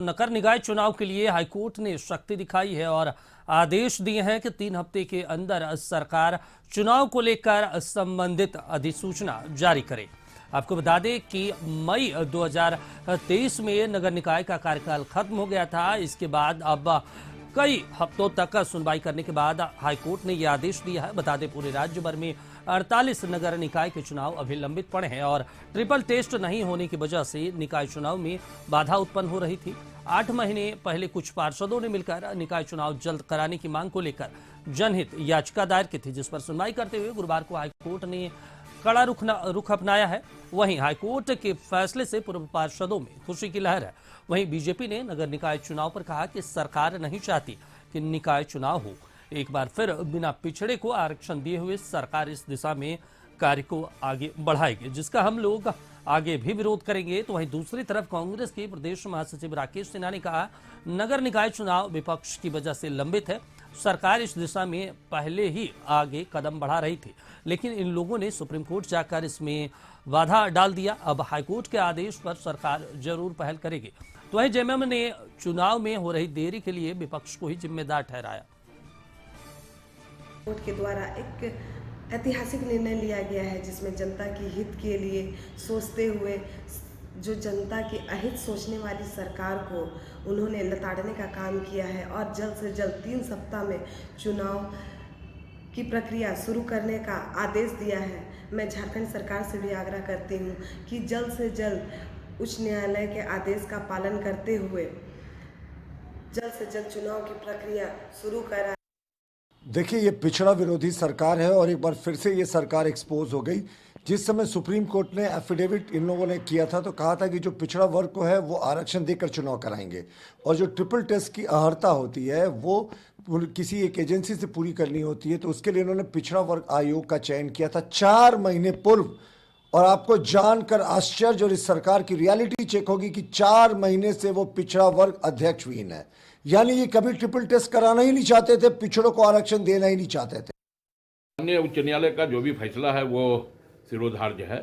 नगर निकाय चुनाव के लिए हाईकोर्ट ने शक्ति दिखाई है और आदेश दिए हैं कि 3 हफ्ते के अंदर सरकार चुनाव को लेकर संबंधित अधिसूचना जारी करे। आपको बता दें कि मई 2023 में नगर निकाय का कार्यकाल खत्म हो गया था। इसके बाद अब कई हफ्तों तक सुनवाई करने के बाद हाईकोर्ट ने यह आदेश दिया है। बता दें पूरे राज्य भर में 48 नगर निकाय के चुनाव अभी लंबित पड़े हैं और ट्रिपल टेस्ट नहीं होने की वजह से निकाय चुनाव में बाधा उत्पन्न हो रही थी। 8 महीने पहले कुछ पार्षदों ने मिलकर निकाय चुनाव जल्द कराने की मांग को लेकर जनहित याचिका दायर की थी, जिस पर सुनवाई करते हुए गुरुवार को हाईकोर्ट ने कड़ा रुख अपनाया है। वहीं हाईकोर्ट के फैसले से पूर्व पार्षदों में खुशी की लहर है। वहीं बीजेपी ने नगर निकाय चुनाव पर कहा कि सरकार नहीं चाहती कि निकाय चुनाव हो। एक बार फिर बिना पिछड़े को आरक्षण दिए हुए सरकार इस दिशा में कार्य को आगे बढ़ाएगी, जिसका हम लोग आगे भी विरोध करेंगे। तो वहीं दूसरी तरफ कांग्रेस के प्रदेश महासचिव राकेश सिन्हा ने कहा, नगर निकाय चुनाव विपक्ष की वजह से लंबित है। सरकार इस दिशा में पहले ही आगे कदम बढ़ा रही थी, लेकिन इन लोगों ने सुप्रीम कोर्ट जाकर इसमें बाधा डाल दिया। अब हाईकोर्ट के आदेश पर सरकार जरूर पहल करेगी। तो वहीं जेएमएम ने चुनाव में हो रही देरी के लिए विपक्ष को ही जिम्मेदार ठहराया। कोर्ट के द्वारा एक ऐतिहासिक निर्णय लिया गया है, जिसमें जनता की हित के लिए सोचते हुए जो जनता के अहित सोचने वाली सरकार को उन्होंने लताड़ने का काम किया है और जल्द से जल्द 3 सप्ताह में चुनाव की प्रक्रिया शुरू करने का आदेश दिया है। मैं झारखंड सरकार से भी आग्रह करती हूँ कि जल्द से जल्द उच्च न्यायालय के आदेश का पालन करते हुए जल्द से जल्द चुनाव की प्रक्रिया शुरू करा। देखिए, ये पिछड़ा विरोधी सरकार है और एक बार फिर से ये सरकार एक्सपोज हो गई। जिस समय सुप्रीम कोर्ट ने एफिडेविट इन लोगों ने किया था तो कहा था कि जो पिछड़ा वर्ग को है वो आरक्षण देकर चुनाव कराएंगे, और जो ट्रिपल टेस्ट की अहर्ता होती है वो किसी एक एजेंसी से पूरी करनी होती है, तो उसके लिए उन्होंने पिछड़ा वर्ग आयोग का चयन किया था 4 महीने पूर्व। और आपको जानकर आश्चर्य और इस सरकार की रियलिटी चेक होगी कि 4 महीने से वो पिछड़ा वर्ग अध्यक्षविहीन है। यानी ये कभी ट्रिपल टेस्ट कराना ही नहीं चाहते थे, पिछड़ों को आरक्षण देना ही नहीं चाहते थे। माननीय उच्च न्यायालय का जो भी फैसला है वो शिरोधार्य है।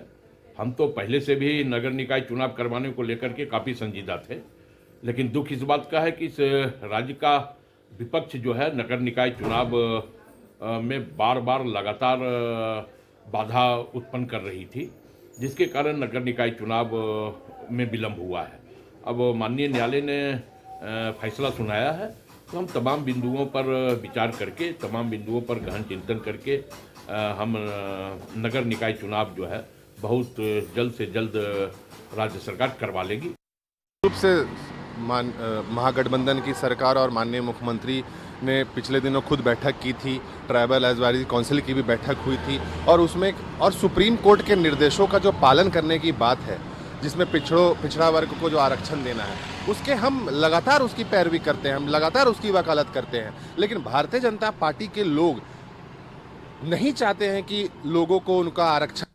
हम तो पहले से भी नगर निकाय चुनाव करवाने को लेकर के काफ़ी संजीदा थे, लेकिन दुख इस बात का है कि इस राज्य का विपक्ष जो है नगर निकाय चुनाव में बार बार लगातार बाधा उत्पन्न कर रही थी, जिसके कारण नगर निकाय चुनाव में विलंब हुआ है। अब माननीय न्यायालय ने फैसला सुनाया है, तो हम तमाम बिंदुओं पर विचार करके, तमाम बिंदुओं पर गहन चिंतन करके हम नगर निकाय चुनाव जो है बहुत जल्द से जल्द राज्य सरकार करवा लेगी। रूप से महागठबंधन की सरकार और माननीय मुख्यमंत्री ने पिछले दिनों खुद बैठक की थी, ट्राइबल एडवाइजरी काउंसिल की भी बैठक हुई थी, और उसमें और सुप्रीम कोर्ट के निर्देशों का जो पालन करने की बात है, जिसमें पिछड़ा वर्ग को जो आरक्षण देना है, उसके हम लगातार उसकी पैरवी करते हैं, हम लगातार उसकी वकालत करते हैं। लेकिन भारतीय जनता पार्टी के लोग नहीं चाहते हैं कि लोगों को उनका आरक्षण